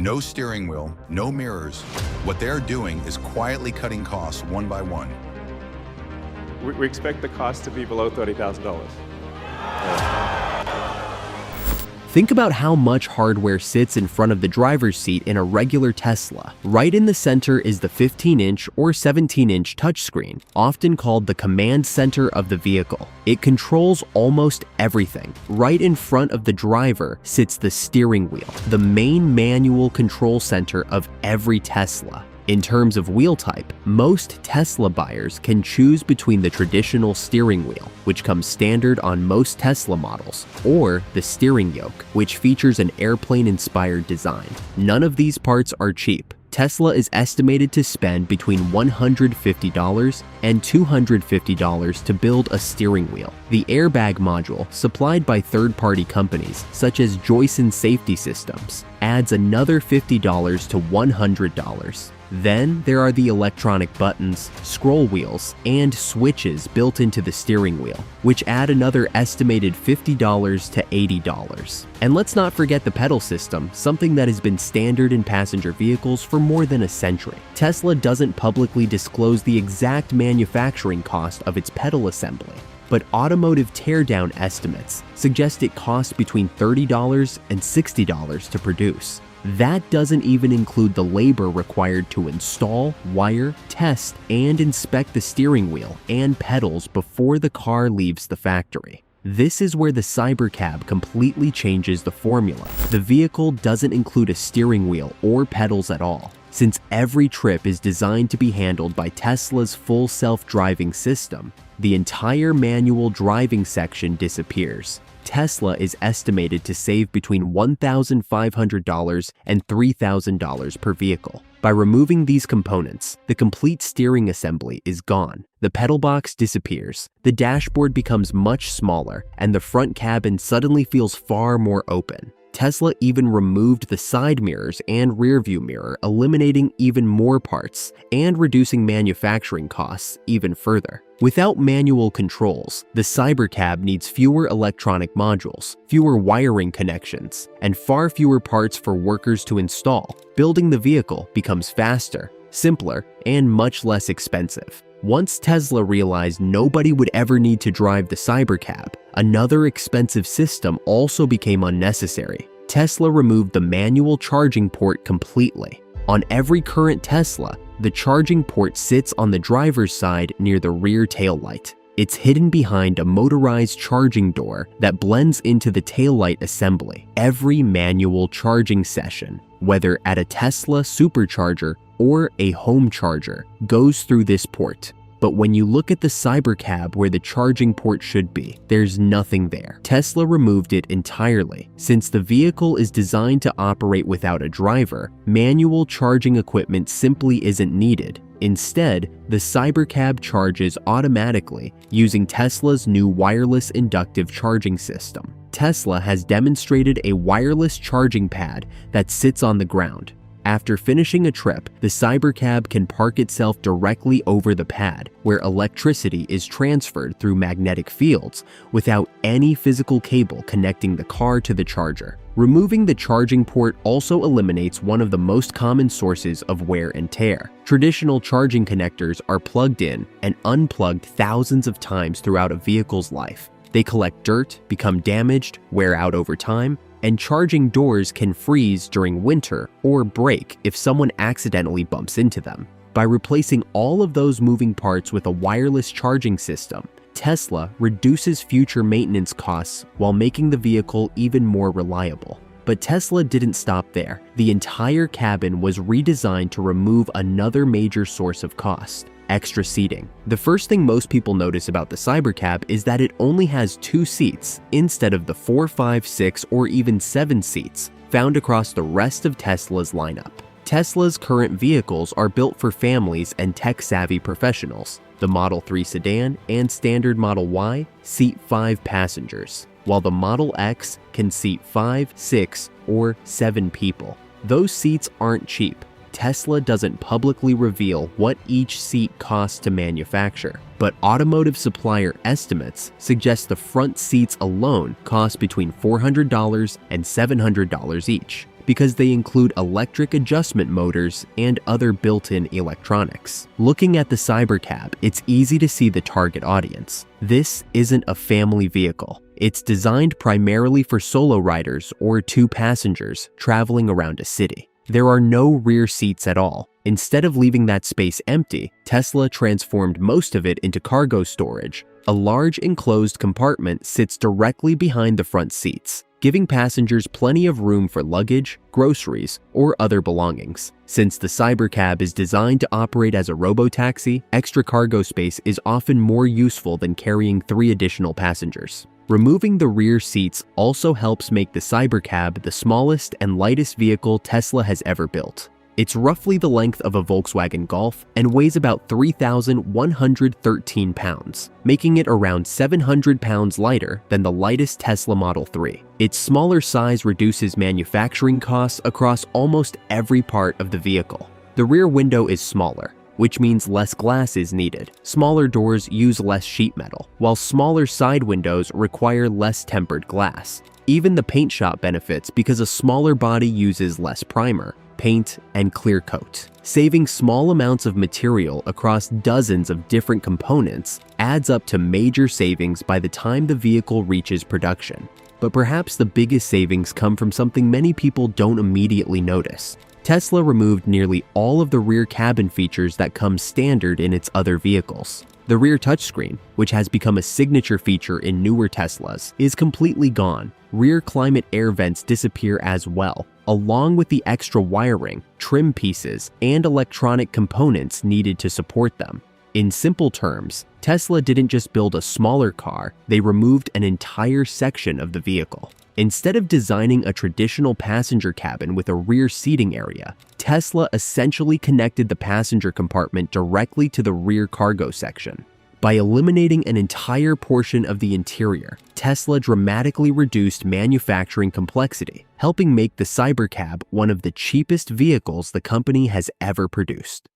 No steering wheel, no mirrors. What they're doing is quietly cutting costs one by one. We expect the cost to be below $30,000. Think about how much hardware sits in front of the driver's seat in a regular Tesla. Right in the center is the 15-inch or 17-inch touchscreen, often called the command center of the vehicle. It controls almost everything. Right in front of the driver sits the steering wheel, the main manual control center of every Tesla. In terms of wheel type, most Tesla buyers can choose between the traditional steering wheel, which comes standard on most Tesla models, or the steering yoke, which features an airplane-inspired design. None of these parts are cheap. Tesla is estimated to spend between $150 and $250 to build a steering wheel. The airbag module, supplied by third-party companies such as Joyson Safety Systems, adds another $50 to $100. Then there are the electronic buttons, scroll wheels, and switches built into the steering wheel, which add another estimated $50 to $80. And let's not forget the pedal system, something that has been standard in passenger vehicles for more than a century. Tesla doesn't publicly disclose the exact manufacturing cost of its pedal assembly, but automotive teardown estimates suggest it costs between $30 and $60 to produce. That doesn't even include the labor required to install, wire, test, and inspect the steering wheel and pedals before the car leaves the factory. This is where the Cybercab completely changes the formula. The vehicle doesn't include a steering wheel or pedals at all, since every trip is designed to be handled by Tesla's full self-driving system. The entire manual driving section disappears. Tesla is estimated to save between $1,500 and $3,000 per vehicle. By removing these components, the complete steering assembly is gone. The pedal box disappears, the dashboard becomes much smaller, and the front cabin suddenly feels far more open. Tesla even removed the side mirrors and rearview mirror, eliminating even more parts and reducing manufacturing costs even further. Without manual controls, the Cybercab needs fewer electronic modules, fewer wiring connections, and far fewer parts for workers to install. Building the vehicle becomes faster, simpler, and much less expensive. Once Tesla realized nobody would ever need to drive the Cybercab, another expensive system also became unnecessary. Tesla removed the manual charging port completely. On every current Tesla, the charging port sits on the driver's side near the rear taillight. It's hidden behind a motorized charging door that blends into the taillight assembly. Every manual charging session, whether at a Tesla supercharger or a home charger, goes through this port. But when you look at the Cybercab where the charging port should be, there's nothing there. Tesla removed it entirely. Since the vehicle is designed to operate without a driver, manual charging equipment simply isn't needed. Instead, the Cybercab charges automatically using Tesla's new wireless inductive charging system. Tesla has demonstrated a wireless charging pad that sits on the ground. After finishing a trip, the Cybercab can park itself directly over the pad, where electricity is transferred through magnetic fields without any physical cable connecting the car to the charger. Removing the charging port also eliminates one of the most common sources of wear and tear. Traditional charging connectors are plugged in and unplugged thousands of times throughout a vehicle's life. They collect dirt, become damaged, wear out over time, and charging doors can freeze during winter or break if someone accidentally bumps into them. By replacing all of those moving parts with a wireless charging system, Tesla reduces future maintenance costs while making the vehicle even more reliable. But Tesla didn't stop there. The entire cabin was redesigned to remove another major source of cost: extra seating. The first thing most people notice about the Cybercab is that it only has 2 seats instead of the 4, 5, 6, or even 7 seats found across the rest of Tesla's lineup. Tesla's current vehicles are built for families and tech-savvy professionals. The Model 3 sedan and standard Model Y seat 5 passengers, while the Model X can seat 5, 6, or 7 people. Those seats aren't cheap. Tesla doesn't publicly reveal what each seat costs to manufacture, but automotive supplier estimates suggest the front seats alone cost between $400 and $700 each. because they include electric adjustment motors and other built-in electronics. Looking at the Cybercab, it's easy to see the target audience. This isn't a family vehicle. It's designed primarily for solo riders or 2 passengers traveling around a city. There are no rear seats at all. Instead of leaving that space empty, Tesla transformed most of it into cargo storage. A large enclosed compartment sits directly behind the front seats, giving passengers plenty of room for luggage, groceries, or other belongings. Since the Cybercab is designed to operate as a robotaxi, extra cargo space is often more useful than carrying 3 additional passengers. Removing the rear seats also helps make the Cybercab the smallest and lightest vehicle Tesla has ever built. It's roughly the length of a Volkswagen Golf and weighs about 3,113 pounds, making it around 700 pounds lighter than the lightest Tesla Model 3. Its smaller size reduces manufacturing costs across almost every part of the vehicle. The rear window is smaller, which means less glass is needed. Smaller doors use less sheet metal, while smaller side windows require less tempered glass. Even the paint shop benefits because a smaller body uses less primer, paint, and clear coat. Saving small amounts of material across dozens of different components adds up to major savings by the time the vehicle reaches production. But perhaps the biggest savings come from something many people don't immediately notice. Tesla removed nearly all of the rear cabin features that come standard in its other vehicles. The rear touchscreen, which has become a signature feature in newer Teslas, is completely gone. Rear climate air vents disappear as well, along with the extra wiring, trim pieces, and electronic components needed to support them. In simple terms, Tesla didn't just build a smaller car, they removed an entire section of the vehicle. Instead of designing a traditional passenger cabin with a rear seating area, Tesla essentially connected the passenger compartment directly to the rear cargo section. By eliminating an entire portion of the interior, Tesla dramatically reduced manufacturing complexity, helping make the Cybercab one of the cheapest vehicles the company has ever produced.